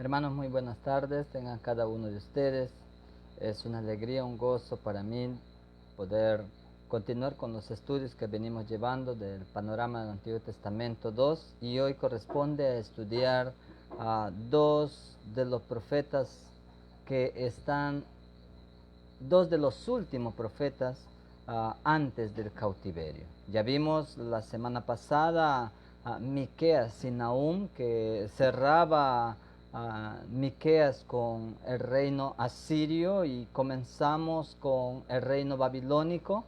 Hermanos, muy buenas tardes, tengan cada uno de ustedes. Es una alegría, un gozo para mí poder continuar con los estudios que venimos llevando del panorama del Antiguo Testamento 2, y hoy corresponde a estudiar a dos de los profetas que están, dos de los últimos profetas antes del cautiverio. Ya vimos la semana pasada a Miqueas y Nahum, que cerraba Miqueas con el reino asirio y comenzamos con el reino babilónico.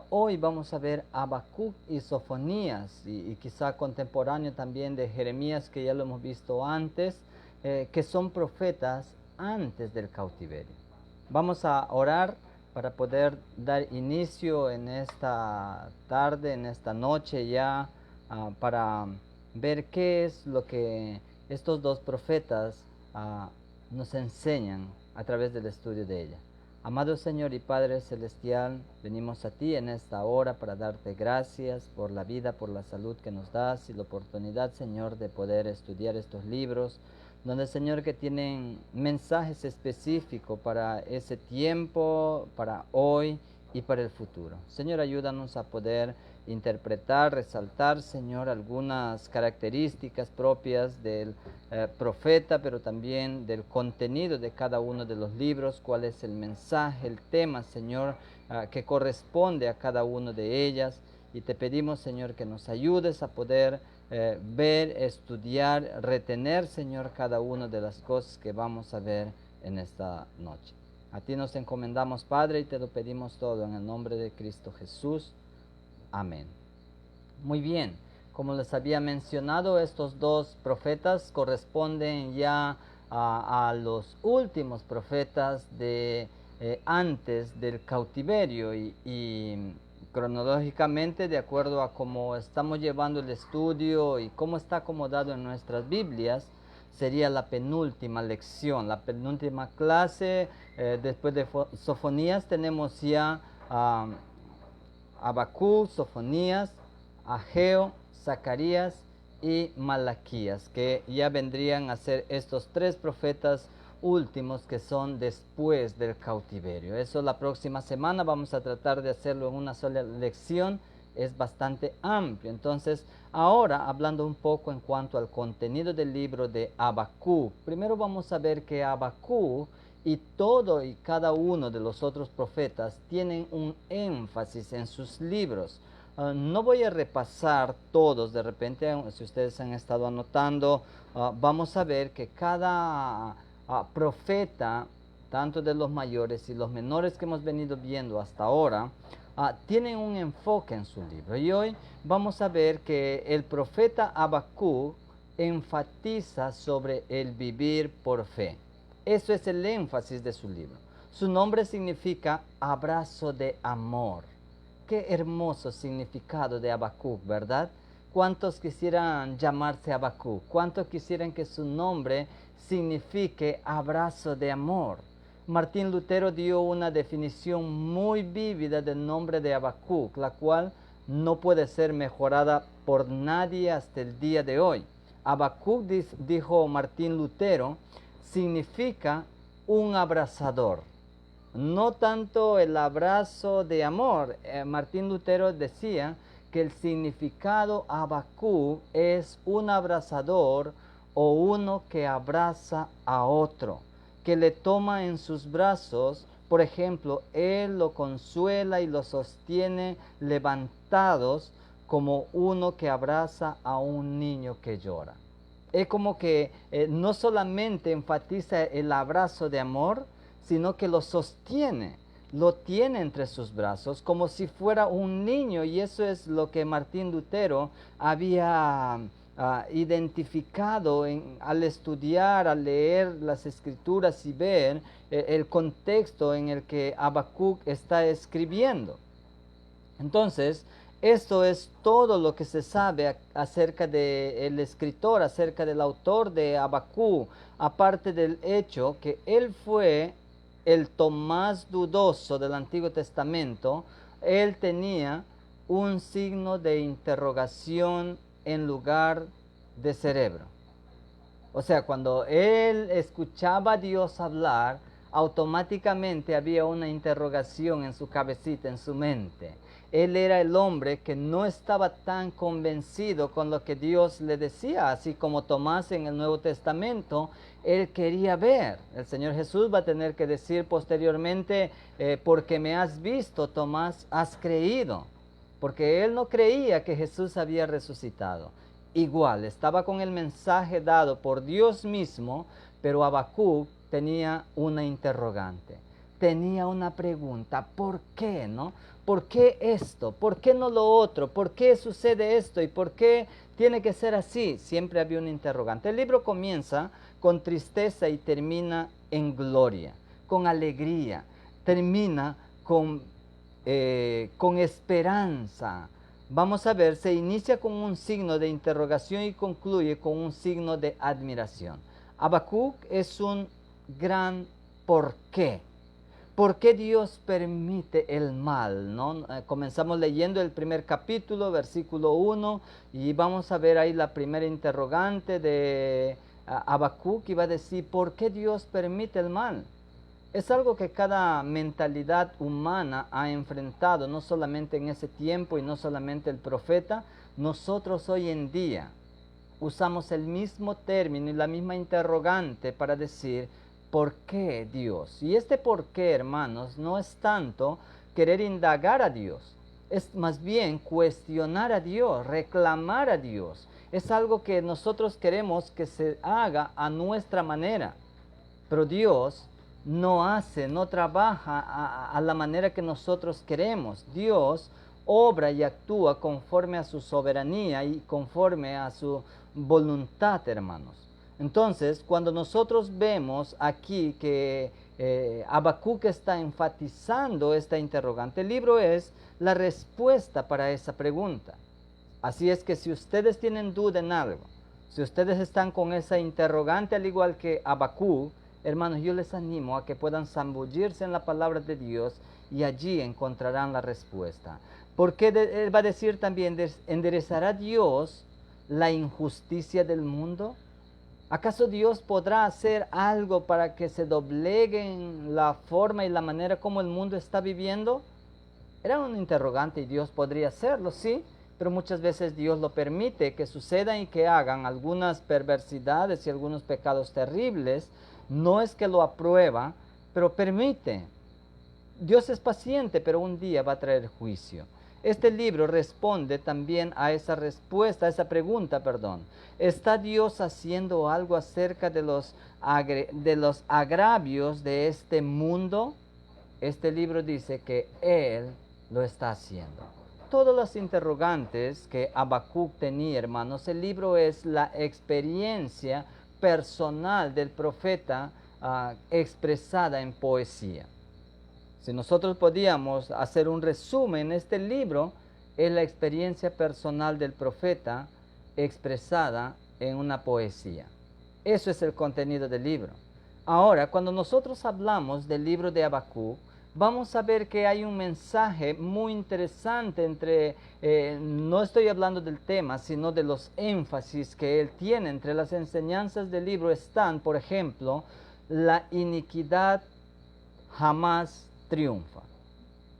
Hoy vamos a ver Habacuc y Sofonías, y quizá contemporáneo también de Jeremías, que ya lo hemos visto antes, que son profetas antes del cautiverio. Vamos a orar para poder dar inicio en esta tarde, en esta noche ya, para ver qué es lo que estos dos profetas nos enseñan a través del estudio de ella. Amado Señor y Padre Celestial, venimos a ti en esta hora para darte gracias por la vida, por la salud que nos das y la oportunidad, Señor, de poder estudiar estos libros, donde, Señor, que tienen mensajes específicos para ese tiempo, para hoy y para el futuro. Señor, ayúdanos a poder interpretar, resaltar, Señor, algunas características propias del profeta, pero también del contenido de cada uno de los libros, cuál es el mensaje, el tema, Señor, que corresponde a cada uno de ellas. Y te pedimos, Señor, que nos ayudes a poder ver, estudiar, retener, Señor, cada una de las cosas que vamos a ver en esta noche. A ti nos encomendamos, Padre, y te lo pedimos todo en el nombre de Cristo Jesús. Amén. Muy bien, como les había mencionado, estos dos profetas corresponden ya a los últimos profetas de antes del cautiverio, y cronológicamente, de acuerdo a cómo estamos llevando el estudio y cómo está acomodado en nuestras Biblias, sería la penúltima lección, la penúltima clase. Después de Sofonías tenemos ya Habacuc, Sofonías, Ageo, Zacarías y Malaquías, que ya vendrían a ser estos tres profetas últimos que son después del cautiverio. Eso la próxima semana vamos a tratar de hacerlo en una sola lección. Es bastante amplio. Entonces, ahora hablando un poco en cuanto al contenido del libro de Habacuc, primero vamos a ver que Habacuc y todo y cada uno de los otros profetas tienen un énfasis en sus libros. No voy a repasar todos, de repente, si ustedes han estado anotando, vamos a ver que cada profeta, tanto de los mayores y los menores que hemos venido viendo hasta ahora, tienen un enfoque en su libro. Y hoy vamos a ver que el profeta Habacuc enfatiza sobre el vivir por fe. Eso es el énfasis de su libro. Su nombre significa abrazo de amor. Qué hermoso significado de Habacuc, ¿verdad? ¿Cuántos quisieran llamarse Habacuc? ¿Cuántos quisieran que su nombre signifique abrazo de amor? Martín Lutero dio una definición muy vívida del nombre de Habacuc, la cual no puede ser mejorada por nadie hasta el día de hoy. Habacuc, dijo Martín Lutero, significa un abrazador. No tanto el abrazo de amor. Martín Lutero decía que el significado Habacuc es un abrazador, o uno que abraza a otro, que le toma en sus brazos. Por ejemplo, él lo consuela y lo sostiene levantados, como uno que abraza a un niño que llora. Es como que no solamente enfatiza el abrazo de amor, sino que lo sostiene, lo tiene entre sus brazos como si fuera un niño. Y eso es lo que Martín Lutero había identificado al estudiar, al leer las escrituras y ver el contexto en el que Habacuc está escribiendo. Entonces, esto es todo lo que se sabe acerca del escritor, acerca del autor de Habacuc, aparte del hecho que él fue el Tomás dudoso del Antiguo Testamento. Él tenía un signo de interrogación en lugar de cerebro. O sea, cuando él escuchaba a Dios hablar, automáticamente había una interrogación en su cabecita, en su mente. Él era el hombre que no estaba tan convencido con lo que Dios le decía, así como Tomás en el Nuevo Testamento, él quería ver. El Señor Jesús va a tener que decir posteriormente, porque me has visto, Tomás, has creído. Porque él no creía que Jesús había resucitado. Igual, estaba con el mensaje dado por Dios mismo, pero Habacuc tenía una interrogante, tenía una pregunta, ¿por qué, no? ¿Por qué esto? ¿Por qué no lo otro? ¿Por qué sucede esto? ¿Y por qué tiene que ser así? Siempre había un interrogante. El libro comienza con tristeza y termina en gloria, con alegría, termina con esperanza. Vamos a ver, se inicia con un signo de interrogación y concluye con un signo de admiración. Habacuc es un gran por qué. ¿Por qué Dios permite el mal? ¿No? Comenzamos leyendo el primer capítulo, versículo 1, y vamos a ver ahí la primera interrogante de Habacuc, que va a decir, ¿por qué Dios permite el mal? Es algo que cada mentalidad humana ha enfrentado, no solamente en ese tiempo y no solamente el profeta. Nosotros hoy en día usamos el mismo término y la misma interrogante para decir, ¿por qué Dios? Y este por qué, hermanos, no es tanto querer indagar a Dios, es más bien cuestionar a Dios, reclamar a Dios. Es algo que nosotros queremos que se haga a nuestra manera, pero Dios no trabaja a la manera que nosotros queremos. Dios obra y actúa conforme a su soberanía y conforme a su voluntad, hermanos. Entonces, cuando nosotros vemos aquí que Habacuc está enfatizando esta interrogante, el libro es la respuesta para esa pregunta. Así es que si ustedes tienen duda en algo, si ustedes están con esa interrogante al igual que Habacuc, hermanos, yo les animo a que puedan zambullirse en la palabra de Dios y allí encontrarán la respuesta. Porque él va a decir también, ¿enderezará Dios la injusticia del mundo? ¿Acaso Dios podrá hacer algo para que se dobleguen la forma y la manera como el mundo está viviendo? Era un interrogante y Dios podría hacerlo, sí, pero muchas veces Dios lo permite que sucedan y que hagan algunas perversidades y algunos pecados terribles. No es que lo aprueba, pero permite. Dios es paciente, pero un día va a traer juicio. Este libro responde también a esa respuesta, a esa pregunta, perdón. ¿Está Dios haciendo algo acerca de los agravios de este mundo? Este libro dice que Él lo está haciendo. Todas las interrogantes que Habacuc tenía, hermanos, el libro es la experiencia personal del profeta expresada en poesía. Si nosotros podíamos hacer un resumen, este libro es la experiencia personal del profeta expresada en una poesía. Eso es el contenido del libro. Ahora, cuando nosotros hablamos del libro de Habacuc, vamos a ver que hay un mensaje muy interesante no estoy hablando del tema, sino de los énfasis que él tiene. Entre las enseñanzas del libro están, por ejemplo, la iniquidad jamás triunfa.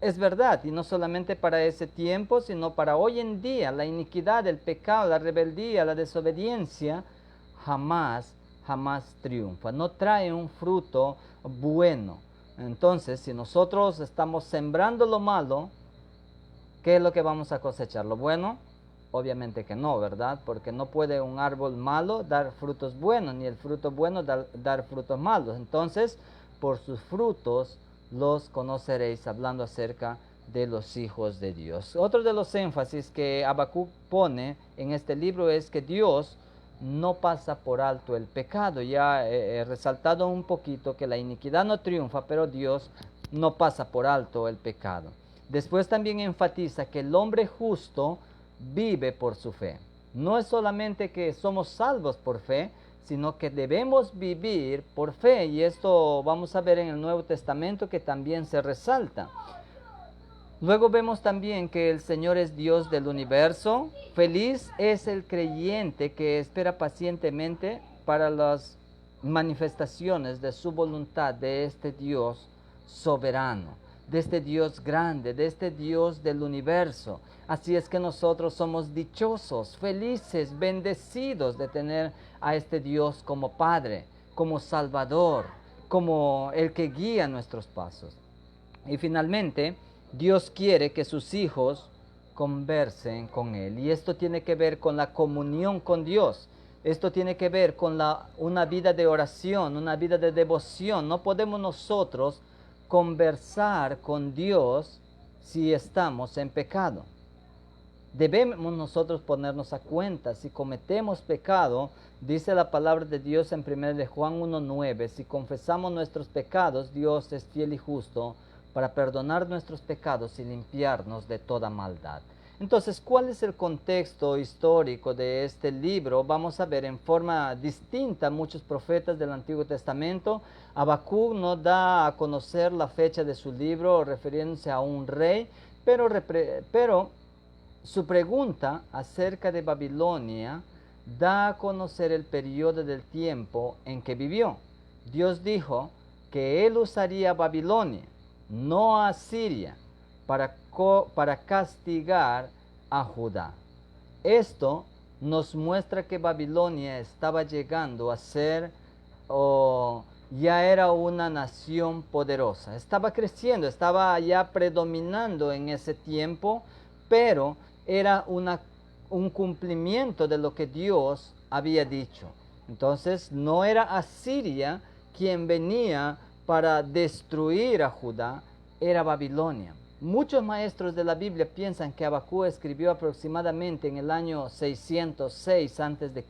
Es verdad, y no solamente para ese tiempo, sino para hoy en día, la iniquidad, el pecado, la rebeldía, la desobediencia, jamás triunfa. No trae un fruto bueno. Entonces, si nosotros estamos sembrando lo malo, ¿qué es lo que vamos a cosechar? ¿Lo bueno? Obviamente que no, ¿verdad? Porque no puede un árbol malo dar frutos buenos, ni el fruto bueno dar frutos malos. Entonces, por sus frutos los conoceréis, hablando acerca de los hijos de Dios. Otro de los énfasis que Habacuc pone en este libro es que Dios no pasa por alto el pecado. Ya he resaltado un poquito que la iniquidad no triunfa, pero Dios no pasa por alto el pecado. Después también enfatiza que el hombre justo vive por su fe. No es solamente que somos salvos por fe, sino que debemos vivir por fe. Y esto vamos a ver en el Nuevo Testamento que también se resalta. Luego vemos también que el Señor es Dios del universo. Feliz es el creyente que espera pacientemente para las manifestaciones de su voluntad, de este Dios soberano, de este Dios grande, de este Dios del universo. Así es que nosotros somos dichosos, felices, bendecidos de tener a este Dios como Padre, como Salvador, como el que guía nuestros pasos. Y finalmente, Dios quiere que sus hijos conversen con Él. Y esto tiene que ver con la comunión con Dios. Esto tiene que ver con una vida de oración, una vida de devoción. No podemos nosotros conversar con Dios si estamos en pecado. Debemos nosotros ponernos a cuenta. Si cometemos pecado, dice la palabra de Dios en 1 de Juan 1:9, si confesamos nuestros pecados, Dios es fiel y justo para perdonar nuestros pecados y limpiarnos de toda maldad. Entonces, ¿cuál es el contexto histórico de este libro? Vamos a ver en forma distinta muchos profetas del Antiguo Testamento. Habacuc nos da a conocer la fecha de su libro refiriéndose a un rey, pero su pregunta acerca de Babilonia da a conocer el periodo del tiempo en que vivió. Dios dijo que Él usaría Babilonia, no a Asiria, para castigar a Judá. Esto nos muestra que Babilonia estaba llegando a ser, ya era una nación poderosa. Estaba creciendo, estaba ya predominando en ese tiempo, pero era un cumplimiento de lo que Dios había dicho. Entonces no era Asiria quien venía para destruir a Judá, era Babilonia. Muchos maestros de la Biblia piensan que Habacuc escribió aproximadamente en el año 606 a.C.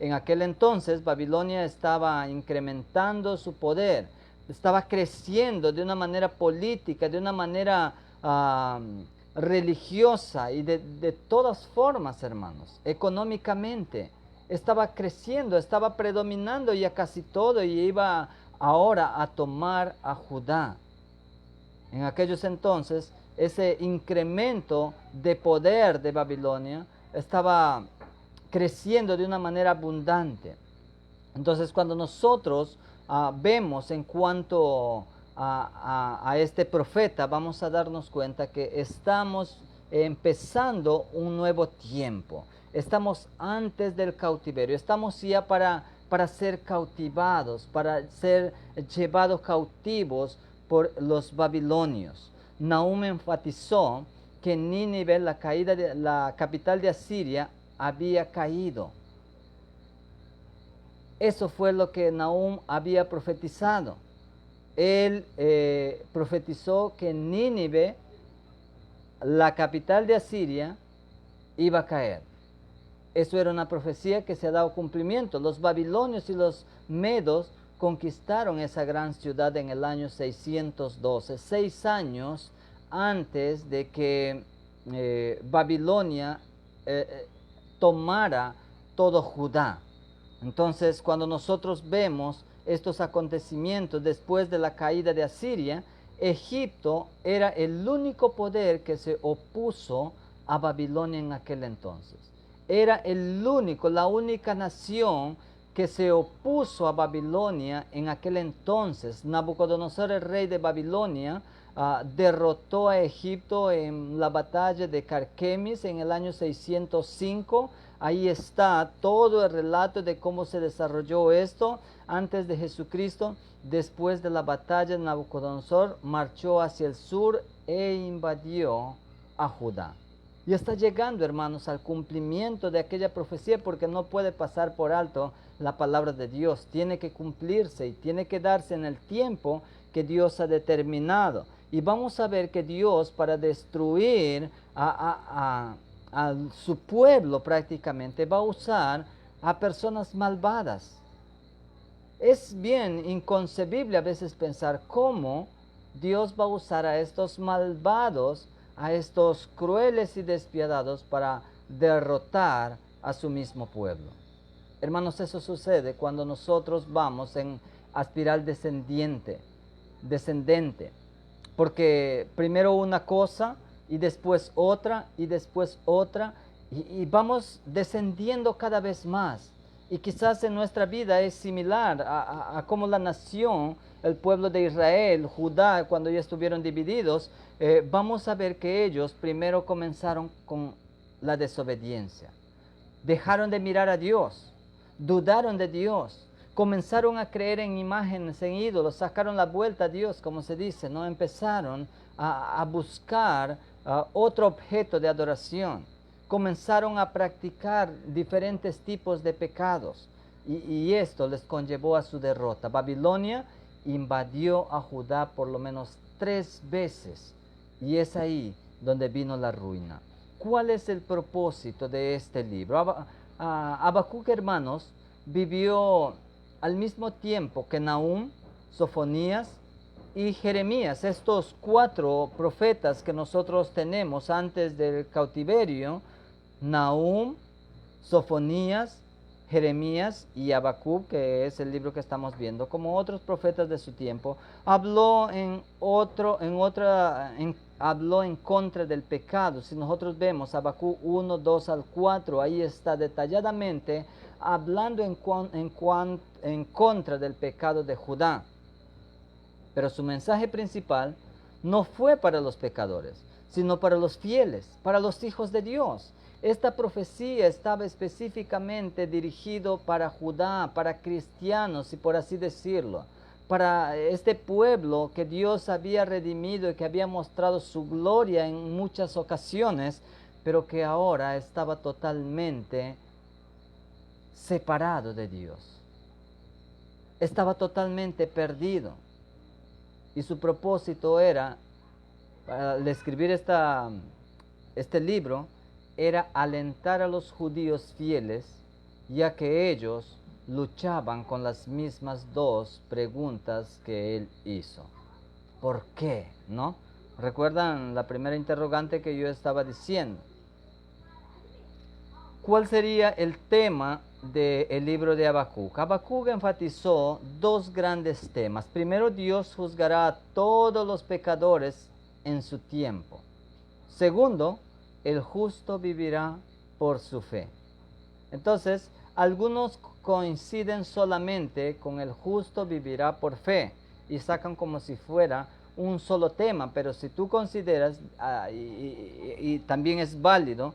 En aquel entonces Babilonia estaba incrementando su poder, estaba creciendo de una manera política, de una manera religiosa y de todas formas, hermanos. Económicamente estaba creciendo, estaba predominando ya casi todo y iba ahora a tomar a Judá. En aquellos entonces, ese incremento de poder de Babilonia estaba creciendo de una manera abundante. Entonces, cuando nosotros vemos en cuanto a este profeta, vamos a darnos cuenta que estamos empezando un nuevo tiempo. Estamos antes del cautiverio, estamos ya para ser cautivados, para ser llevados cautivos por los babilonios. Nahum enfatizó que Nínive, la capital de Asiria, había caído. Eso fue lo que Nahum había profetizado. Él profetizó que Nínive, la capital de Asiria, iba a caer. Eso era una profecía que se ha dado cumplimiento. Los babilonios y los medos conquistaron esa gran ciudad en el año 612, 6 años antes de que Babilonia tomara todo Judá. Entonces, cuando nosotros vemos estos acontecimientos después de la caída de Asiria, Egipto era el único poder que se opuso a Babilonia en aquel entonces. Era la única nación que se opuso a Babilonia en aquel entonces. Nabucodonosor, el rey de Babilonia, derrotó a Egipto en la batalla de Carquemis en el año 605. Ahí está todo el relato de cómo se desarrolló esto antes de Jesucristo. Después de la batalla, Nabucodonosor marchó hacia el sur e invadió a Judá. Y está llegando, hermanos, al cumplimiento de aquella profecía, porque no puede pasar por alto la palabra de Dios. Tiene que cumplirse y tiene que darse en el tiempo que Dios ha determinado. Y vamos a ver que Dios, para destruir a su pueblo prácticamente, va a usar a personas malvadas. Es bien inconcebible a veces pensar cómo Dios va a usar a estos malvados, a estos crueles y despiadados para derrotar a su mismo pueblo. Hermanos, eso sucede cuando nosotros vamos en espiral descendente, porque primero una cosa y después otra y después otra y vamos descendiendo cada vez más Y quizás en nuestra vida es similar a cómo la nación, el pueblo de Israel, Judá, cuando ya estuvieron divididos, vamos a ver que ellos primero comenzaron con la desobediencia. Dejaron de mirar a Dios, dudaron de Dios, comenzaron a creer en imágenes, en ídolos, sacaron la vuelta a Dios, como se dice, ¿no? Empezaron a buscar otro objeto de adoración. Comenzaron a practicar diferentes tipos de pecados y esto les conllevó a su derrota. Babilonia invadió a Judá por lo menos 3 veces y es ahí donde vino la ruina. ¿Cuál es el propósito de este libro? Habacuc, hermanos, vivió al mismo tiempo que Nahum, Sofonías y Jeremías, estos 4 profetas que nosotros tenemos antes del cautiverio. Nahum, Sofonías, Jeremías y Habacuc, que es el libro que estamos viendo, como otros profetas de su tiempo, habló habló en contra del pecado. Si nosotros vemos Habacuc 1, 2 al 4, ahí está detalladamente hablando en contra del pecado de Judá. Pero su mensaje principal no fue para los pecadores, sino para los fieles, para los hijos de Dios. Esta profecía estaba específicamente dirigido para Judá, para cristianos, y por así decirlo, para este pueblo que Dios había redimido y que había mostrado su gloria en muchas ocasiones, pero que ahora estaba totalmente separado de Dios. Estaba totalmente perdido. Y su propósito era, al escribir este libro, era alentar a los judíos fieles, ya que ellos luchaban con las mismas 2 preguntas que él hizo. ¿Por qué? ¿No? ¿Recuerdan la primera interrogante que yo estaba diciendo? ¿Cuál sería el tema del libro de Habacuc? Habacuc enfatizó 2 grandes temas. Primero, Dios juzgará a todos los pecadores en su tiempo. Segundo, el justo vivirá por su fe. Entonces, algunos coinciden solamente con el justo vivirá por fe y sacan como si fuera un solo tema, pero si tú consideras, y también es válido,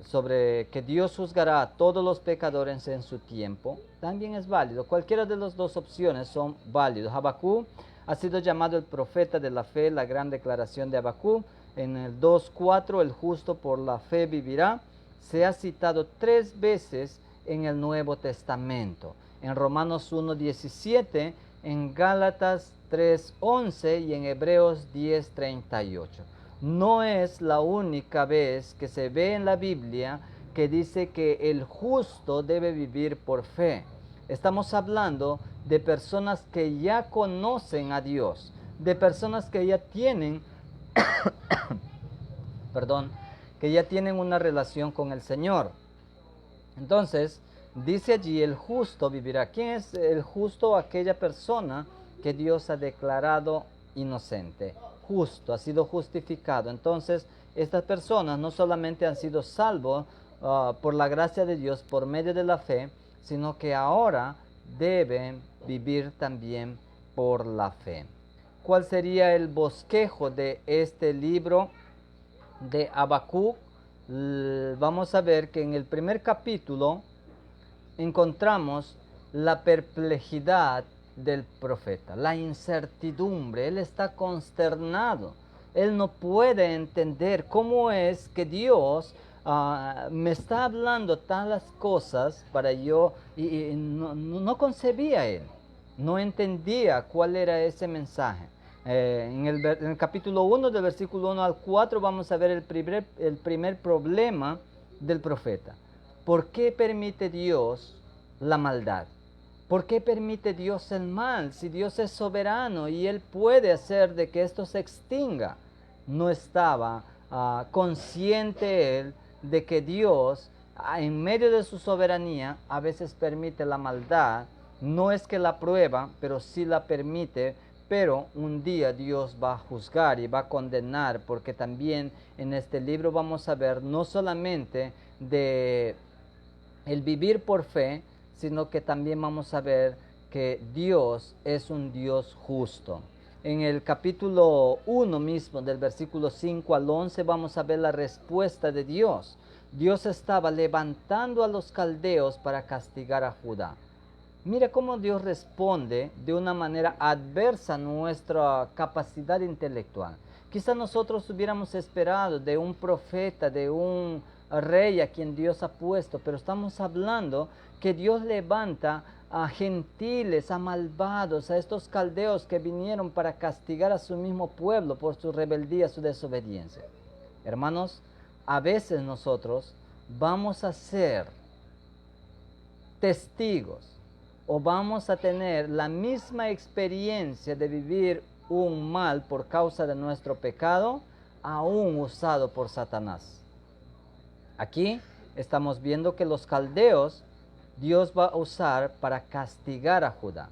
sobre que Dios juzgará a todos los pecadores en su tiempo, también es válido. Cualquiera de las 2 opciones son válidos. Habacuc ha sido llamado el profeta de la fe, la gran declaración de Habacuc. En el 2:4, el justo por la fe vivirá, se ha citado 3 veces en el Nuevo Testamento. En Romanos 1:17, en Gálatas 3:11 y en Hebreos 10:38. No es la única vez que se ve en la Biblia que dice que el justo debe vivir por fe. Estamos hablando de personas que ya conocen a Dios, de personas que ya tienen, que ya tienen una relación con el Señor. Entonces, dice allí, el justo vivirá. ¿Quién es el justo? Aquella persona que Dios ha declarado inocente. Justo, ha sido justificado. Entonces, estas personas no solamente han sido salvos por la gracia de Dios por medio de la fe, sino que ahora deben vivir también por la fe. ¿Cuál sería el bosquejo de este libro de Habacuc? Vamos a ver que en el primer capítulo encontramos la perplejidad del profeta, la incertidumbre. Él está consternado, él no puede entender cómo es que Dios me está hablando tales cosas para yo, y no concebía él, no entendía cuál era ese mensaje. En el capítulo 1, del versículo 1 al 4, vamos a ver el primer problema del profeta. ¿Por qué permite Dios la maldad? ¿Por qué permite Dios el mal? Si Dios es soberano y Él puede hacer de que esto se extinga. No estaba consciente Él de que Dios, en medio de su soberanía, a veces permite la maldad. No es que la prueba, pero sí la permite. Pero un día Dios va a juzgar y va a condenar, porque también en este libro vamos a ver no solamente de el vivir por fe, sino que también vamos a ver que Dios es un Dios justo. En el capítulo 1 mismo, del versículo 5 al 11, vamos a ver la respuesta de Dios. Dios estaba levantando a los caldeos para castigar a Judá. Mira cómo Dios responde de una manera adversa a nuestra capacidad intelectual. Quizá nosotros hubiéramos esperado de un profeta, de un rey a quien Dios ha puesto, pero estamos hablando que Dios levanta a gentiles, a malvados, a estos caldeos que vinieron para castigar a su mismo pueblo por su rebeldía, su desobediencia. Hermanos, a veces nosotros vamos a ser testigos o vamos a tener la misma experiencia de vivir un mal por causa de nuestro pecado, aún usado por Satanás. Aquí estamos viendo que los caldeos Dios va a usar para castigar a Judá.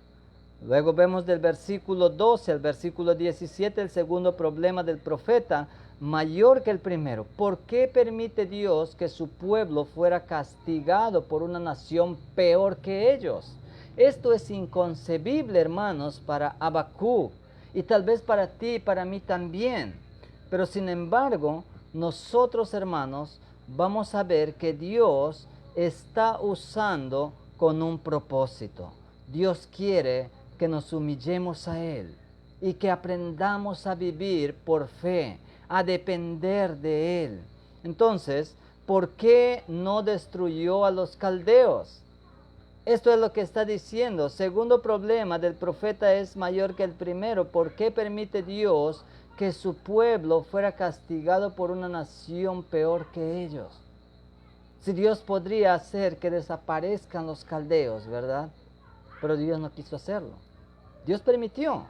Luego vemos del versículo 12 al versículo 17 el segundo problema del profeta, mayor que el primero. ¿Por qué permite Dios que su pueblo fuera castigado por una nación peor que ellos? Esto es inconcebible, hermanos, para Habacuc y tal vez para ti y para mí también. Pero sin embargo, nosotros, hermanos, vamos a ver que Dios está usando con un propósito. Dios quiere que nos humillemos a Él y que aprendamos a vivir por fe, a depender de Él. Entonces, ¿por qué no destruyó a los caldeos? Esto es lo que está diciendo. Segundo problema del profeta es mayor que el primero. ¿Por qué permite Dios que su pueblo fuera castigado por una nación peor que ellos? Si Dios podría hacer que desaparezcan los caldeos, ¿verdad? Pero Dios no quiso hacerlo. Dios permitió.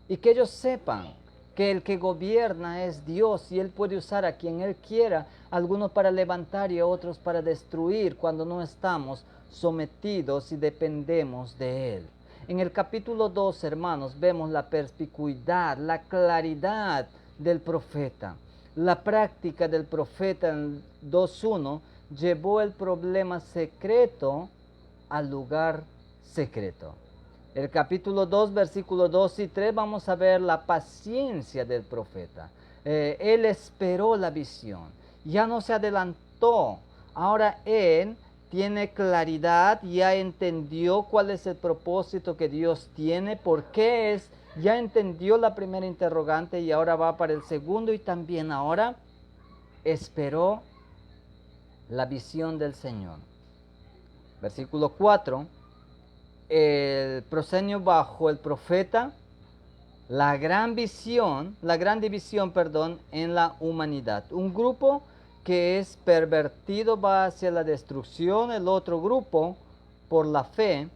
Y que ellos sepan que el que gobierna es Dios y Él puede usar a quien Él quiera, algunos para levantar y a otros para destruir cuando no estamos sometidos y dependemos de Él. En el capítulo 2, hermanos, vemos la perspicuidad, la claridad del profeta. La práctica del profeta en 2.1 llevó el problema secreto al lugar secreto. El capítulo 2, versículos 2 y 3, vamos a ver la paciencia del profeta. Él esperó la visión, ya no se adelantó. Ahora él tiene claridad, ya entendió cuál es el propósito que Dios tiene, por qué es, ya entendió la primera interrogante y ahora va para el segundo y también ahora esperó la visión del Señor. Versículo 4, el proscenio bajo el profeta, la gran división, en la humanidad. Un grupo que es pervertido va hacia la destrucción, el otro grupo, por la fe,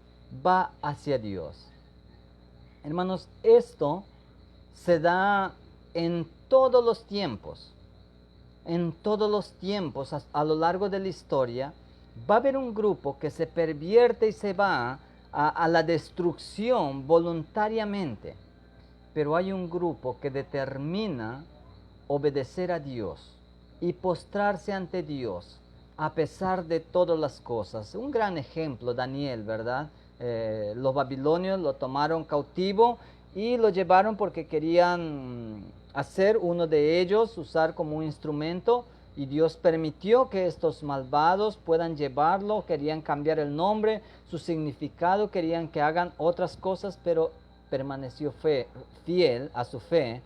va hacia Dios. Hermanos, esto se da en todos los tiempos. En todos los tiempos, a lo largo de la historia, va a haber un grupo que se pervierte y se va a la destrucción voluntariamente. Pero hay un grupo que determina obedecer a Dios y postrarse ante Dios a pesar de todas las cosas. Un gran ejemplo, Daniel, ¿verdad? Los babilonios lo tomaron cautivo y lo llevaron porque querían hacer uno de ellos, usar como un instrumento, y Dios permitió que estos malvados puedan llevarlo, querían cambiar el nombre, su significado, querían que hagan otras cosas, pero permaneció fiel a su fe,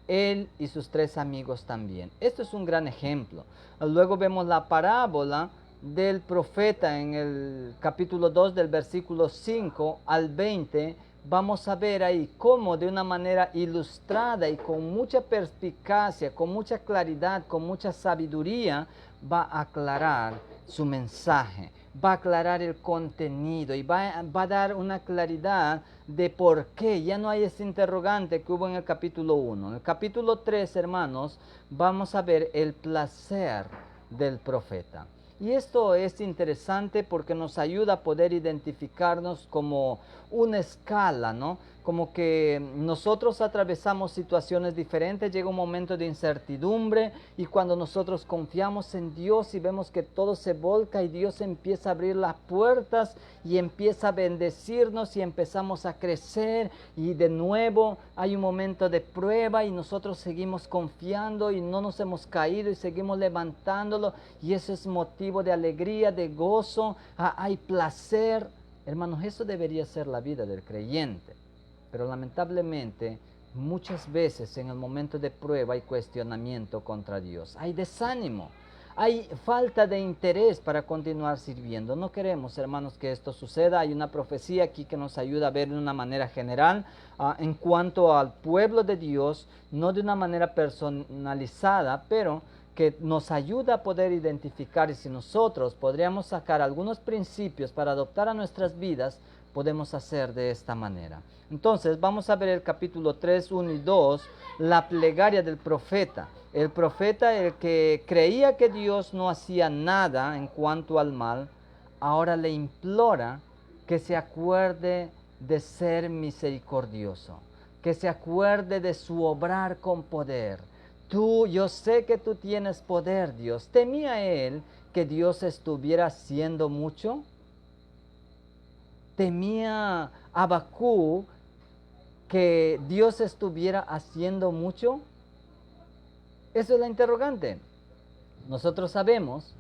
él y sus 3 amigos también. Esto es un gran ejemplo. Luego vemos la parábola del profeta en el capítulo 2 del versículo 5 al 20. Vamos a ver ahí cómo de una manera ilustrada y con mucha perspicacia, con mucha claridad, con mucha sabiduría, va a aclarar su mensaje, va a aclarar el contenido y va a dar una claridad de por qué. Ya no hay ese interrogante que hubo en el capítulo 1. En el capítulo 3, hermanos, vamos a ver el placer del profeta. Y esto es interesante porque nos ayuda a poder identificarnos como una escala, ¿no? Como que nosotros atravesamos situaciones diferentes, llega un momento de incertidumbre y cuando nosotros confiamos en Dios y vemos que todo se volca y Dios empieza a abrir las puertas y empieza a bendecirnos y empezamos a crecer y de nuevo hay un momento de prueba y nosotros seguimos confiando y no nos hemos caído y seguimos levantándolo y eso es motivo de alegría, de gozo, hay placer. Hermanos, eso debería ser la vida del creyente. Pero lamentablemente, muchas veces en el momento de prueba hay cuestionamiento contra Dios. Hay desánimo, hay falta de interés para continuar sirviendo. No queremos, hermanos, que esto suceda. Hay una profecía aquí que nos ayuda a ver de una manera general en cuanto al pueblo de Dios, no de una manera personalizada, pero que nos ayuda a poder identificar y si nosotros podríamos sacar algunos principios para adoptar a nuestras vidas, podemos hacer de esta manera. Entonces vamos a ver el capítulo 3, 1 y 2, la plegaria del profeta. El profeta, el que creía que Dios no hacía nada en cuanto al mal, ahora le implora que se acuerde de ser misericordioso, que se acuerde de su obrar con poder. Yo sé que tú tienes poder, Dios. ¿Temía él que Dios estuviera haciendo mucho? ¿Temía Habacuc que Dios estuviera haciendo mucho? Eso es la interrogante. Nosotros sabemos,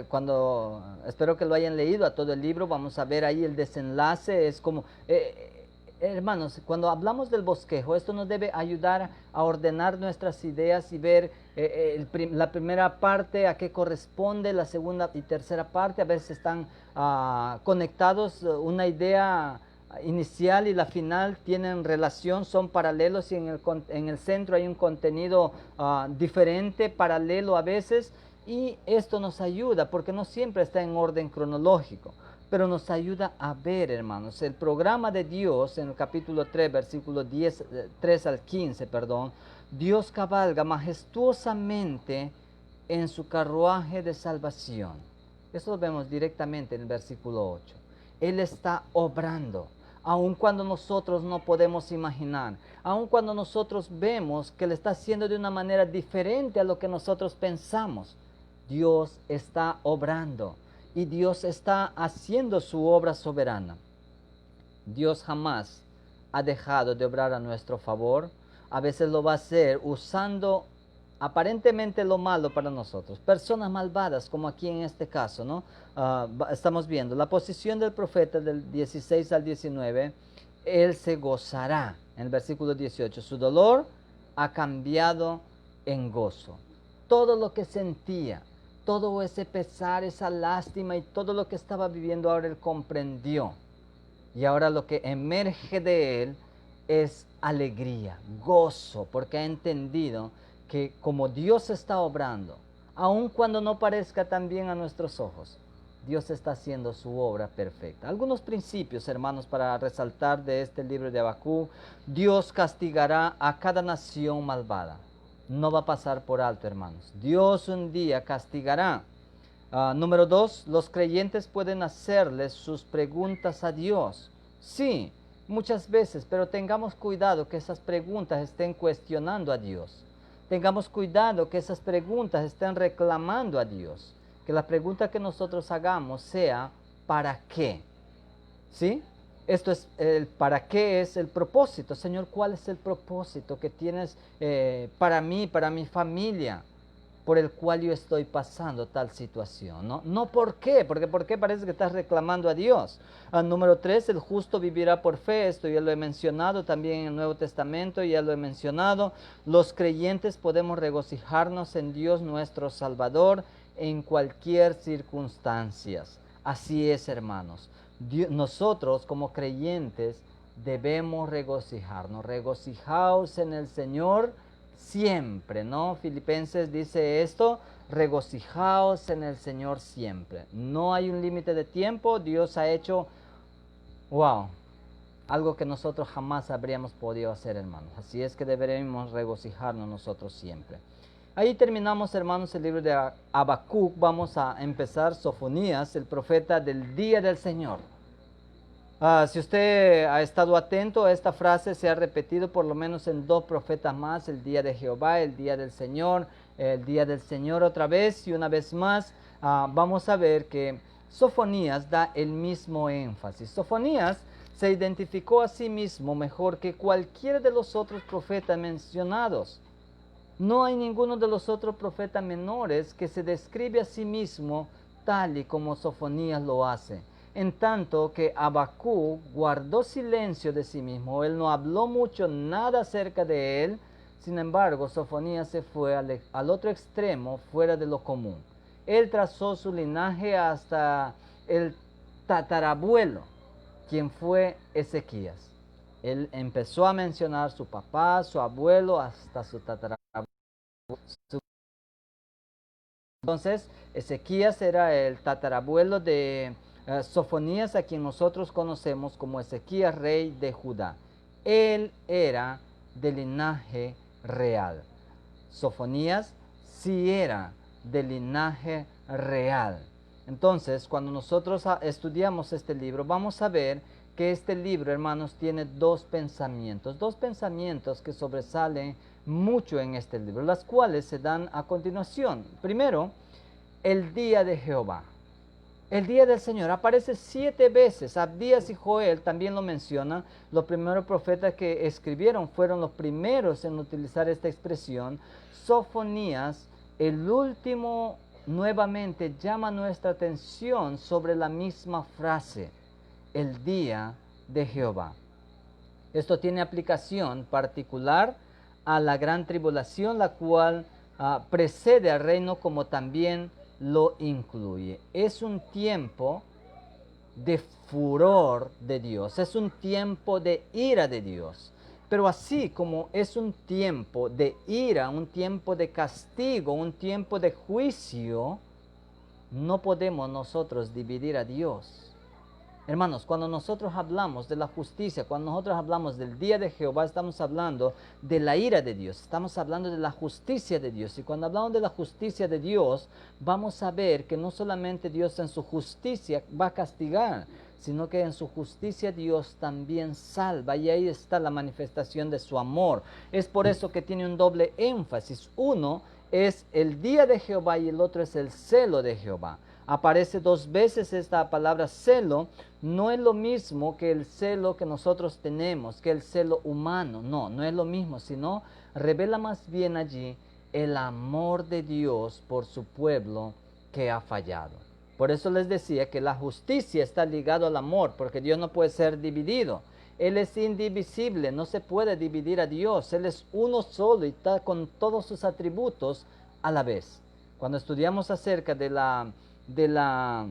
cuando espero que lo hayan leído a todo el libro, vamos a ver ahí el desenlace, es como... hermanos, cuando hablamos del bosquejo, esto nos debe ayudar a ordenar nuestras ideas y ver la primera parte a qué corresponde, la segunda y tercera parte, a veces están conectados, una idea inicial y la final tienen relación, son paralelos y en el centro hay un contenido diferente, paralelo a veces, y esto nos ayuda porque no siempre está en orden cronológico, pero nos ayuda a ver, hermanos, el programa de Dios en el capítulo 3, versículo 3 al 15, perdón. Dios cabalga majestuosamente en su carruaje de salvación. Eso lo vemos directamente en el versículo 8. Él está obrando, aun cuando nosotros no podemos imaginar, aun cuando nosotros vemos que Él está haciendo de una manera diferente a lo que nosotros pensamos. Dios está obrando y Dios está haciendo su obra soberana. Dios jamás ha dejado de obrar a nuestro favor. A veces lo va a hacer usando aparentemente lo malo para nosotros. Personas malvadas, como aquí en este caso, ¿no? Estamos viendo la posición del profeta del 16 al 19. Él se gozará. En el versículo 18, su dolor ha cambiado en gozo. Todo lo que sentía, todo ese pesar, esa lástima y todo lo que estaba viviendo, ahora él comprendió. Y ahora lo que emerge de él es alegría, gozo, porque ha entendido que como Dios está obrando, aun cuando no parezca tan bien a nuestros ojos, Dios está haciendo su obra perfecta. Algunos principios, hermanos, para resaltar de este libro de Habacuc. Dios castigará a cada nación malvada. No va a pasar por alto, hermanos. Dios un día castigará. Número 2, los creyentes pueden hacerles sus preguntas a Dios. Sí, muchas veces, pero tengamos cuidado que esas preguntas estén cuestionando a Dios. Tengamos cuidado que esas preguntas estén reclamando a Dios. Que la pregunta que nosotros hagamos sea, ¿para qué? ¿Sí? Esto es el para qué, es el propósito. Señor, ¿cuál es el propósito que tienes para mí, para mi familia, por el cual yo estoy pasando tal situación? No por qué, porque por qué parece que estás reclamando a Dios. Número 3, el justo vivirá por fe. Esto ya lo he mencionado también en el Nuevo Testamento, ya lo he mencionado. Los creyentes podemos regocijarnos en Dios nuestro Salvador en cualquier circunstancia. Así es, hermanos. Nosotros como creyentes debemos regocijarnos. Regocijaos en el Señor siempre, ¿no? Filipenses dice esto, regocijaos en el Señor siempre. No hay un límite de tiempo. Dios ha hecho, algo que nosotros jamás habríamos podido hacer, hermanos. Así es que deberemos regocijarnos nosotros siempre. Ahí terminamos, hermanos, el libro de Habacuc. Vamos a empezar Sofonías, el profeta del día del Señor. Si usted ha estado atento, esta frase se ha repetido por lo menos en 2 profetas más: el día de Jehová, el día del Señor, el día del Señor otra vez y una vez más. Vamos a ver que Sofonías da el mismo énfasis. Sofonías se identificó a sí mismo mejor que cualquiera de los otros profetas mencionados. No hay ninguno de los otros profetas menores que se describe a sí mismo tal y como Sofonías lo hace. En tanto que Habacuc guardó silencio de sí mismo, él no habló mucho, nada acerca de él. Sin embargo, Sofonías se fue al otro extremo, fuera de lo común. Él trazó su linaje hasta el tatarabuelo, quien fue Ezequías. Él empezó a mencionar su papá, su abuelo, hasta su tatarabuelo. Entonces, Ezequías era el tatarabuelo de Sofonías, a quien nosotros conocemos como Ezequías, rey de Judá. Él era de linaje real. Sofonías sí era de linaje real. Entonces, cuando nosotros estudiamos este libro, vamos a ver que este libro, hermanos, tiene dos pensamientos que sobresalen mucho en este libro, las cuales se dan a continuación. Primero, el día de Jehová. El día del Señor aparece 7 veces. Abdías y Joel también lo mencionan. Los primeros profetas que escribieron fueron los primeros en utilizar esta expresión. Sofonías, el último, nuevamente llama nuestra atención sobre la misma frase: el día de Jehová. Esto tiene aplicación particular a la gran tribulación, la cual precede al reino, como también lo incluye. Es un tiempo de furor de Dios, es un tiempo de ira de Dios. Pero así como es un tiempo de ira, un tiempo de castigo, un tiempo de juicio, no podemos nosotros dividir a Dios. Hermanos, cuando nosotros hablamos de la justicia, cuando nosotros hablamos del día de Jehová, estamos hablando de la ira de Dios, estamos hablando de la justicia de Dios. Y cuando hablamos de la justicia de Dios, vamos a ver que no solamente Dios en su justicia va a castigar, sino que en su justicia Dios también salva, y ahí está la manifestación de su amor. Es por eso que tiene un doble énfasis. Uno es el día de Jehová y el otro es el celo de Jehová. Aparece 2 veces esta palabra celo. No es lo mismo que el celo que nosotros tenemos, que el celo humano. No es lo mismo, sino revela más bien allí el amor de Dios por su pueblo que ha fallado. Por eso les decía que la justicia está ligada al amor, porque Dios no puede ser dividido. Él es indivisible, no se puede dividir a Dios. Él es uno solo y está con todos sus atributos a la vez. Cuando estudiamos acerca de la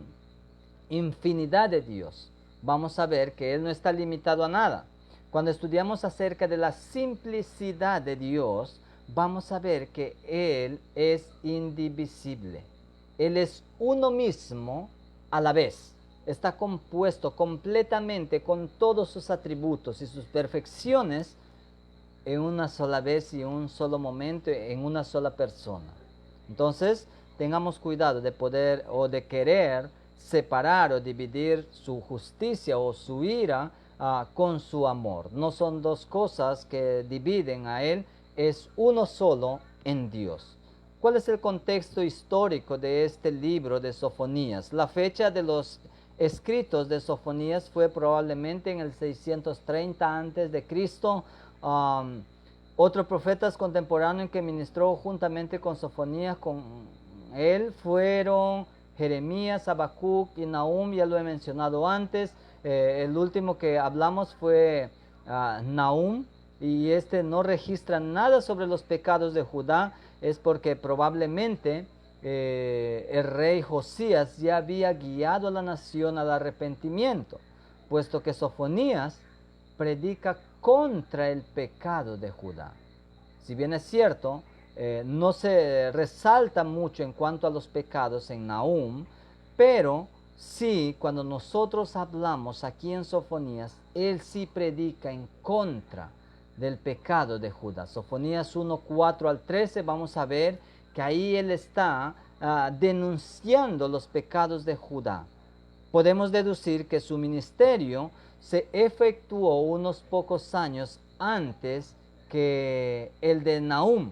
infinidad de Dios, vamos a ver que Él no está limitado a nada. Cuando estudiamos acerca de la simplicidad de Dios, vamos a ver que Él es indivisible. Él es uno mismo a la vez. Está compuesto completamente con todos sus atributos y sus perfecciones en una sola vez y en un solo momento, en una sola persona. Entonces, tengamos cuidado de poder o de querer separar o dividir su justicia o su ira con su amor. No son 2 cosas que dividen a Él, es uno solo en Dios. ¿Cuál es el contexto histórico de este libro de Sofonías? La fecha de los escritos de Sofonías fue probablemente en el 630 antes de Cristo. Otros profetas contemporáneos que ministró juntamente con Sofonías, con él, fueron Jeremías, Habacuc y Nahum. Ya lo he mencionado antes. El último que hablamos fue Nahum, y este no registra nada sobre los pecados de Judá. Es porque probablemente el rey Josías ya había guiado a la nación al arrepentimiento, puesto que Sofonías predica contra el pecado de Judá. Si bien es cierto, no se resalta mucho en cuanto a los pecados en Nahum, pero sí, cuando nosotros hablamos aquí en Sofonías, él sí predica en contra del pecado de Judá. Sofonías 1, 4 al 13, vamos a ver que ahí él está denunciando los pecados de Judá. Podemos deducir que su ministerio se efectuó unos pocos años antes que el de Nahum.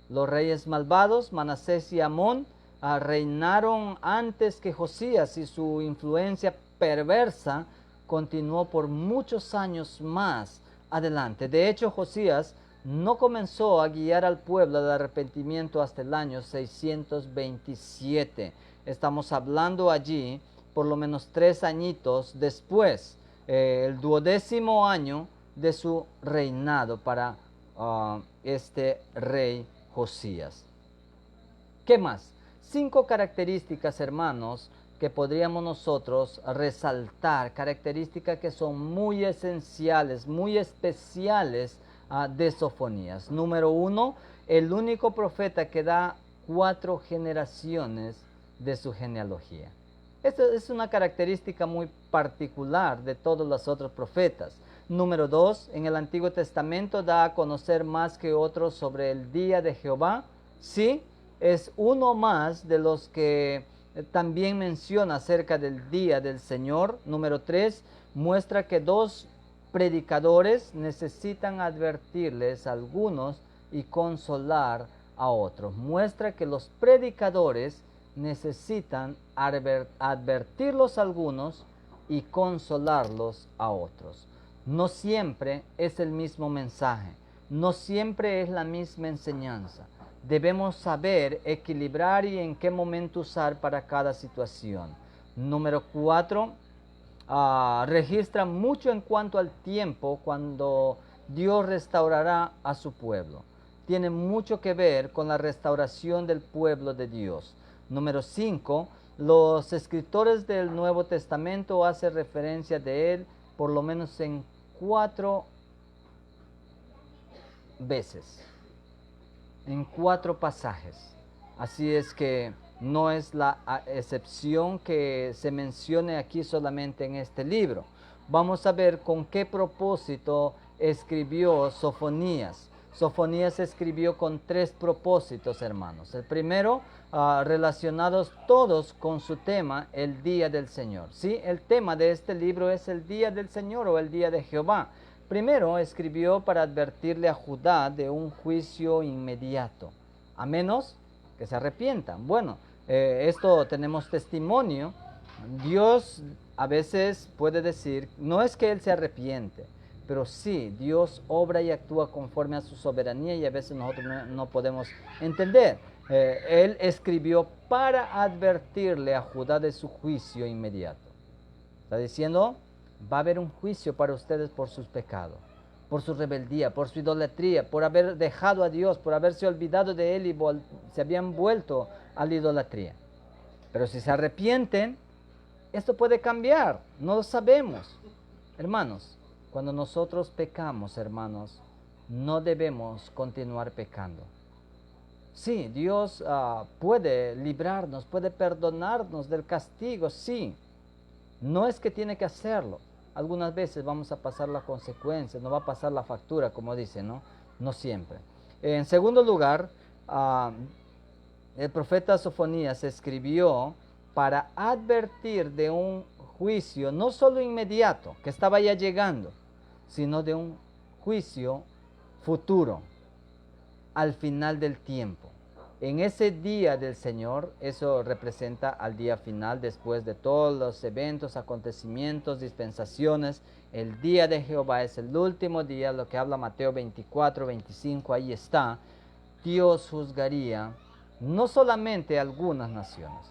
Los reyes malvados, Manasés y Amón, reinaron antes que Josías, y su influencia perversa continuó por muchos años más adelante. De hecho, Josías no comenzó a guiar al pueblo al arrepentimiento hasta el año 627. Estamos hablando allí por lo menos 3 añitos después, el 12º año de su reinado para este rey Josías. ¿Qué más? 5 características, hermanos, que podríamos nosotros resaltar, características que son muy esenciales, muy especiales de Sofonías. Número 1, el único profeta que da 4 generaciones de su genealogía. Esta es una característica muy particular de todos los otros profetas. Número 2, en el Antiguo Testamento da a conocer más que otros sobre el día de Jehová. Sí, es uno más de los que también menciona acerca del día del Señor. Número 3, muestra que 2 predicadores necesitan advertirles a algunos y consolar a otros. Muestra que los predicadores necesitan advertirlos a algunos y consolarlos a otros. No siempre es el mismo mensaje, no siempre es la misma enseñanza. Debemos saber equilibrar y en qué momento usar para cada situación. Número 4, registra mucho en cuanto al tiempo cuando Dios restaurará a su pueblo. Tiene mucho que ver con la restauración del pueblo de Dios. Número 5, los escritores del Nuevo Testamento hacen referencia de él por lo menos en 4 veces, en 4 pasajes. Así es que no es la excepción que se mencione aquí solamente en este libro. Vamos a ver con qué propósito escribió Sofonías. Sofonías escribió con 3 propósitos, hermanos. El primero, relacionados todos con su tema, el día del Señor. ¿Sí? El tema de este libro es el día del Señor o el día de Jehová. Primero, escribió para advertirle a Judá de un juicio inmediato, a menos que se arrepientan. Bueno, esto tenemos testimonio. Dios a veces puede decir, no es que Él se arrepiente, pero sí, Dios obra y actúa conforme a su soberanía y a veces nosotros no podemos entender. Él escribió para advertirle a Judá de su juicio inmediato. Está diciendo, va a haber un juicio para ustedes por sus pecados, por su rebeldía, por su idolatría, por haber dejado a Dios, por haberse olvidado de Él y se habían vuelto a la idolatría. Pero si se arrepienten, esto puede cambiar, no lo sabemos. Hermanos, cuando nosotros pecamos, hermanos, no debemos continuar pecando. Sí, Dios puede librarnos, puede perdonarnos del castigo, sí. No es que tiene que hacerlo. Algunas veces vamos a pasar las consecuencias, no va a pasar la factura, como dice, ¿no? No siempre. En segundo lugar, el profeta Sofonías escribió para advertir de un juicio, no solo inmediato, que estaba ya llegando, sino de un juicio futuro, al final del tiempo. En ese día del Señor, eso representa al día final, después de todos los eventos, acontecimientos, dispensaciones. El día de Jehová es el último día, lo que habla Mateo 24, 25, ahí está. Dios juzgaría no solamente a algunas naciones,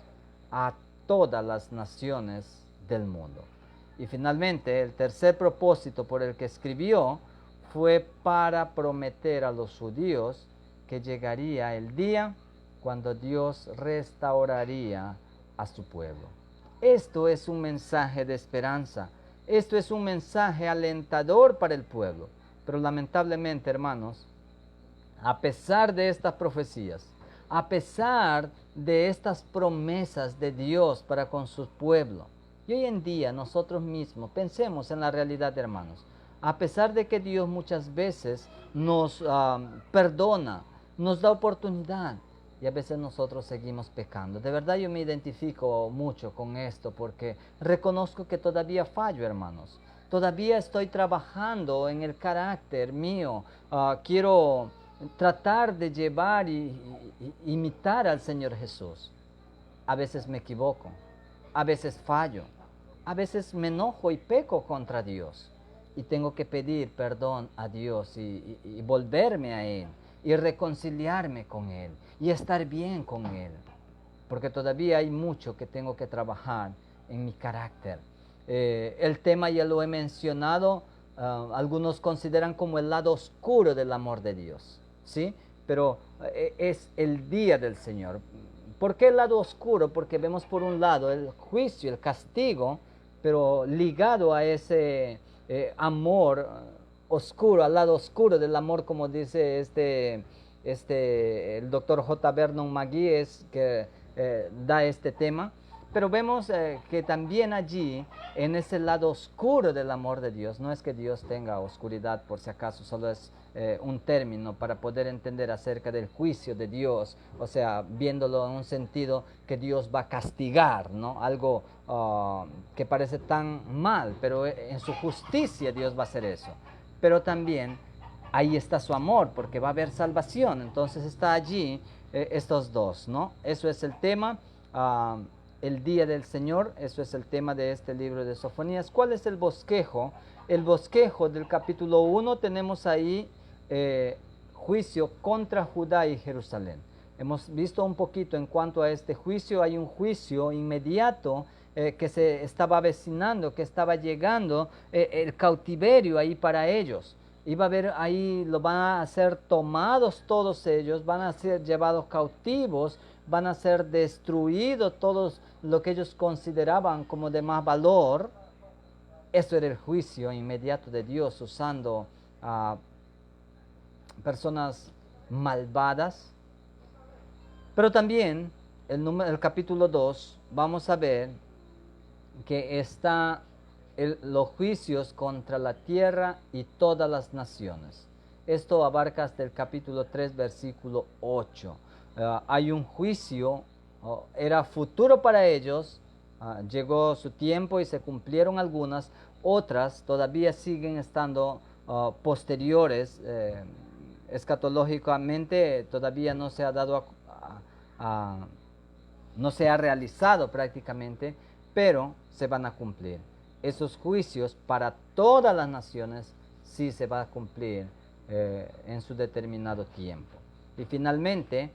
a todas las naciones del mundo. Y finalmente, el tercer propósito por el que escribió fue para prometer a los judíos que llegaría el día cuando Dios restauraría a su pueblo. Esto es un mensaje de esperanza, esto es un mensaje alentador para el pueblo, pero lamentablemente, hermanos, a pesar de estas profecías, a pesar de estas promesas de Dios para con su pueblo, y hoy en día nosotros mismos pensemos en la realidad, hermanos, a pesar de que Dios muchas veces nos perdona, nos da oportunidad, y a veces nosotros seguimos pecando. De verdad yo me identifico mucho con esto porque reconozco que todavía fallo, hermanos. Todavía estoy trabajando en el carácter mío. Quiero tratar de llevar y imitar al Señor Jesús. A veces me equivoco, a veces fallo, a veces me enojo y peco contra Dios. Y tengo que pedir perdón a Dios y volverme a Él y reconciliarme con Él y estar bien con Él. Porque todavía hay mucho que tengo que trabajar en mi carácter. El tema ya lo he mencionado, algunos consideran como el lado oscuro del amor de Dios, ¿sí? Pero es el día del Señor. ¿Por qué el lado oscuro? Porque vemos por un lado el juicio, el castigo, pero ligado a ese amor oscuro, al lado oscuro del amor, como dice el doctor J. Vernon McGee, que da este tema. Pero vemos que también allí, en ese lado oscuro del amor de Dios, no es que Dios tenga oscuridad por si acaso, solo es un término para poder entender acerca del juicio de Dios, o sea, viéndolo en un sentido que Dios va a castigar, ¿no? Algo que parece tan mal, pero en su justicia Dios va a hacer eso. Pero también ahí está su amor, porque va a haber salvación, entonces está allí estos dos, ¿no? Eso es el tema. El día del Señor, eso es el tema de este libro de Sofonías. ¿Cuál es el bosquejo? El bosquejo del capítulo 1 tenemos ahí juicio contra Judá y Jerusalén. Hemos visto un poquito en cuanto a este juicio. Hay un juicio inmediato que se estaba avecinando, que estaba llegando, el cautiverio ahí para ellos. Iba a haber ahí, lo van a ser tomados todos ellos, van a ser llevados cautivos, van a ser destruidos todos lo que ellos consideraban como de más valor. Eso era el juicio inmediato de Dios usando a personas malvadas. Pero también el capítulo 2 vamos a ver que está los juicios contra la tierra y todas las naciones. Esto abarca hasta el capítulo 3, versículo 8. Hay un juicio, era futuro para ellos, llegó su tiempo y se cumplieron algunas, otras todavía siguen estando posteriores, escatológicamente todavía no se ha dado no se ha realizado prácticamente, pero se van a cumplir. Esos juicios para todas las naciones sí se va a cumplir en su determinado tiempo. Y finalmente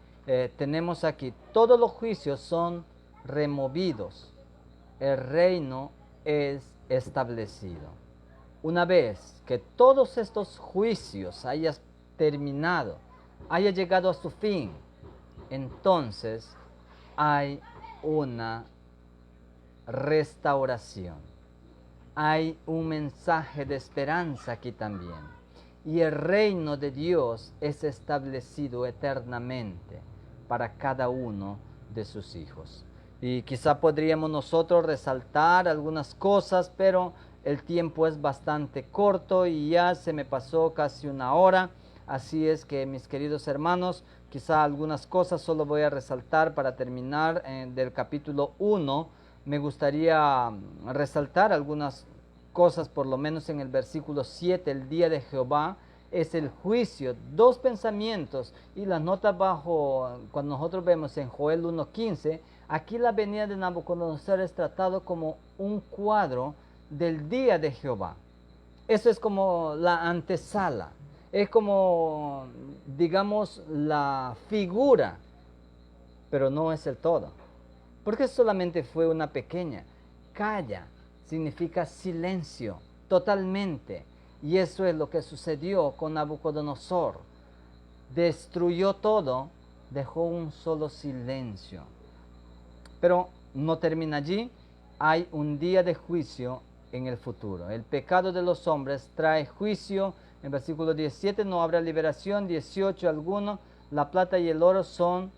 tenemos aquí, todos los juicios son removidos, el reino es establecido. Una vez que todos estos juicios hayan terminado, haya llegado a su fin, entonces hay una restauración. Hay un mensaje de esperanza aquí también. Y el reino de Dios es establecido eternamente para cada uno de sus hijos. Y quizá podríamos nosotros resaltar algunas cosas, pero el tiempo es bastante corto y ya se me pasó casi una hora. Así es que, mis queridos hermanos, quizá algunas cosas solo voy a resaltar para terminar del capítulo 1. Me gustaría resaltar algunas cosas, por lo menos en el versículo 7, el día de Jehová es el juicio, dos pensamientos, y las notas bajo, cuando nosotros vemos en Joel 1:15, aquí la venida de Nabucodonosor es tratado como un cuadro del día de Jehová. Eso es como la antesala, es como, digamos, la figura, pero no es el todo, porque solamente fue una pequeña. Calla significa silencio, totalmente. Y eso es lo que sucedió con Nabucodonosor. Destruyó todo, dejó un solo silencio. Pero no termina allí, hay un día de juicio en el futuro. El pecado de los hombres trae juicio. En versículo 17 no habrá liberación. 18 alguno. La plata y el oro son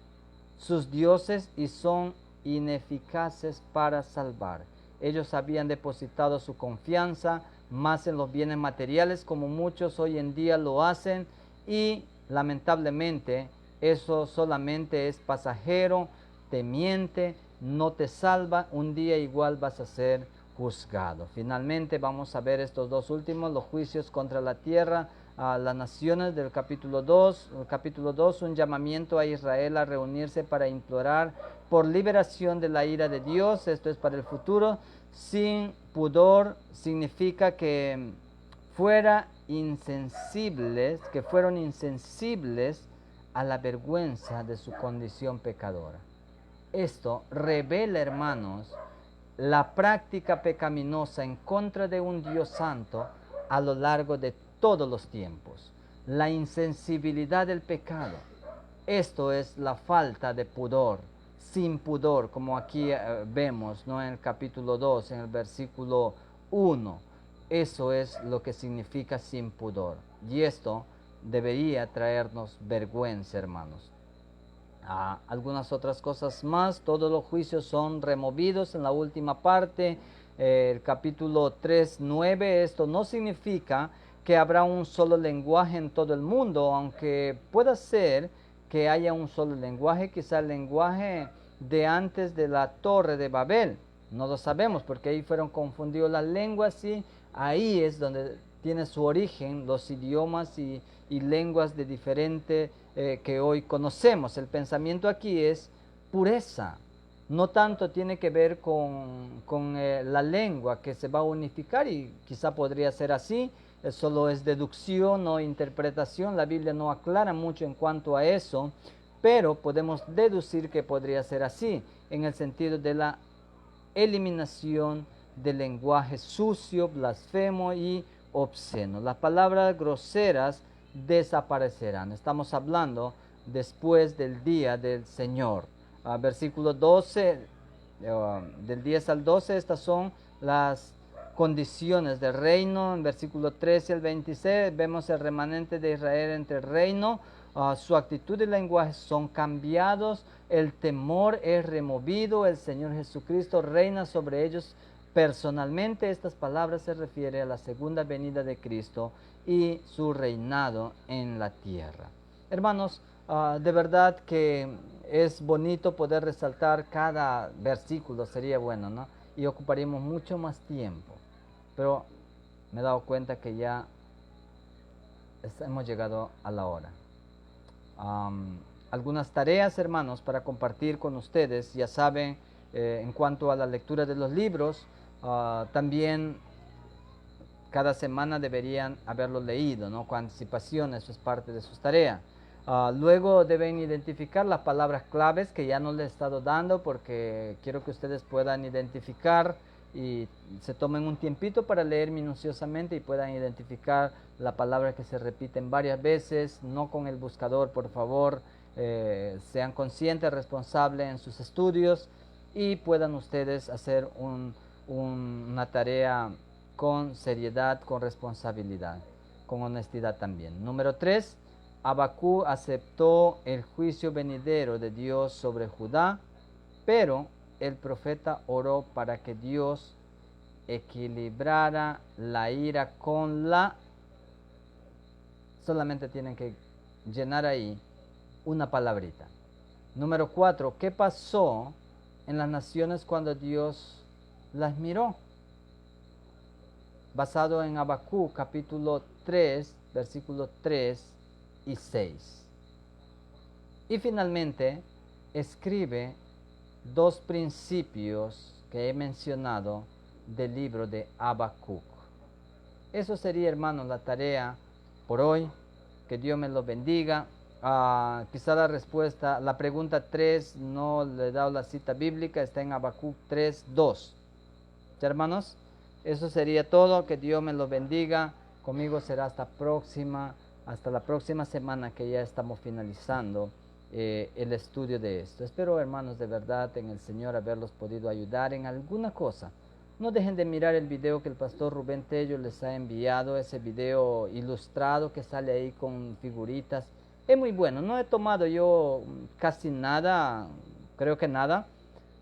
sus dioses y son ineficaces para salvar. Ellos habían depositado su confianza más en los bienes materiales, como muchos hoy en día lo hacen, y lamentablemente Eso solamente es pasajero, te miente, no te salva, un día igual vas a ser juzgado. Finalmente vamos a ver estos dos últimos, los juicios contra la tierra, a las naciones del capítulo 2. Capítulo 2, un llamamiento a Israel a reunirse para implorar por liberación de la ira de Dios. Esto es para el futuro. Sin pudor significa que fueron insensibles a la vergüenza de su condición pecadora. Esto revela, hermanos, la práctica pecaminosa en contra de un Dios santo a lo largo de todos los tiempos. La insensibilidad del pecado. Esto es la falta de pudor, sin pudor, como aquí vemos, ¿no? En el capítulo 2, en el versículo 1. Eso es lo que significa sin pudor. Y esto debería traernos vergüenza, hermanos. Algunas otras cosas más, todos los juicios son removidos en la última parte, el capítulo 3, 9. Esto no significa que habrá un solo lenguaje en todo el mundo, aunque pueda ser que haya un solo lenguaje, quizá el lenguaje de antes de la Torre de Babel. No lo sabemos porque ahí fueron confundidas las lenguas y ahí es donde tiene su origen los idiomas y lenguas de diferente que hoy conocemos. El pensamiento aquí es pureza. No tanto tiene que ver con la lengua que se va a unificar y quizá podría ser así. Solo es deducción o interpretación. La Biblia no aclara mucho en cuanto a eso, pero podemos deducir que podría ser así en el sentido de la eliminación del lenguaje sucio, blasfemo y obsceno. Las palabras groseras desaparecerán. Estamos hablando después del día del Señor. Versículo 12, del 10 al 12, estas son las condiciones del reino. En versículo 13 al 26 vemos el remanente de Israel entre el reino. Su actitud y lenguaje son cambiados, el temor es removido, el Señor Jesucristo reina sobre ellos personalmente. Estas palabras se refieren a la segunda venida de Cristo y su reinado en la tierra. Hermanos, de verdad que es bonito poder resaltar cada versículo, sería bueno, ¿no? Y ocuparíamos mucho más tiempo, pero me he dado cuenta que ya hemos llegado a la hora. Algunas tareas, hermanos, para compartir con ustedes. Ya saben, en cuanto a la lectura de los libros, también cada semana deberían haberlo leído, ¿no? Con anticipación. Eso es parte de sus tareas. Luego deben identificar las palabras claves que ya no les he estado dando, porque quiero que ustedes puedan identificar y se tomen un tiempito para leer minuciosamente y puedan identificar la palabra que se repiten varias veces, no con el buscador, por favor. Sean conscientes, responsables en sus estudios y puedan ustedes hacer una tarea con seriedad, con responsabilidad, con honestidad también. Número 3, Habacuc aceptó el juicio venidero de Dios sobre Judá, pero el profeta oró para que Dios equilibrara la ira con la... Solamente tienen que llenar ahí una palabrita. Número 4, ¿qué pasó en las naciones cuando Dios las miró? Basado en Habacuc capítulo 3, versículos 3 y 6. Y finalmente, escribe dos principios que he mencionado del libro de Habacuc. Eso sería, hermanos, la tarea por hoy. Que Dios me lo bendiga. Quizá la respuesta, la pregunta 3, no le he dado la cita bíblica, está en Habacuc 3, 2. ¿Sí, hermanos? Eso sería todo. Que Dios me lo bendiga. Conmigo será hasta la próxima semana, que ya estamos finalizando el estudio de esto. Espero, hermanos, de verdad en el Señor haberlos podido ayudar en alguna cosa. No dejen de mirar el video que el pastor Rubén Tello les ha enviado, ese video ilustrado que sale ahí con figuritas. Es muy bueno. No he tomado yo casi nada, creo que nada,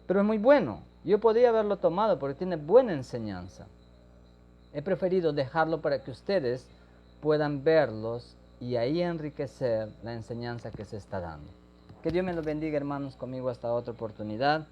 pero es muy bueno. Yo podría haberlo tomado porque tiene buena enseñanza. He preferido dejarlo para que ustedes puedan verlos y ahí enriquecer la enseñanza que se está dando. Que Dios me los bendiga, hermanos, conmigo hasta otra oportunidad.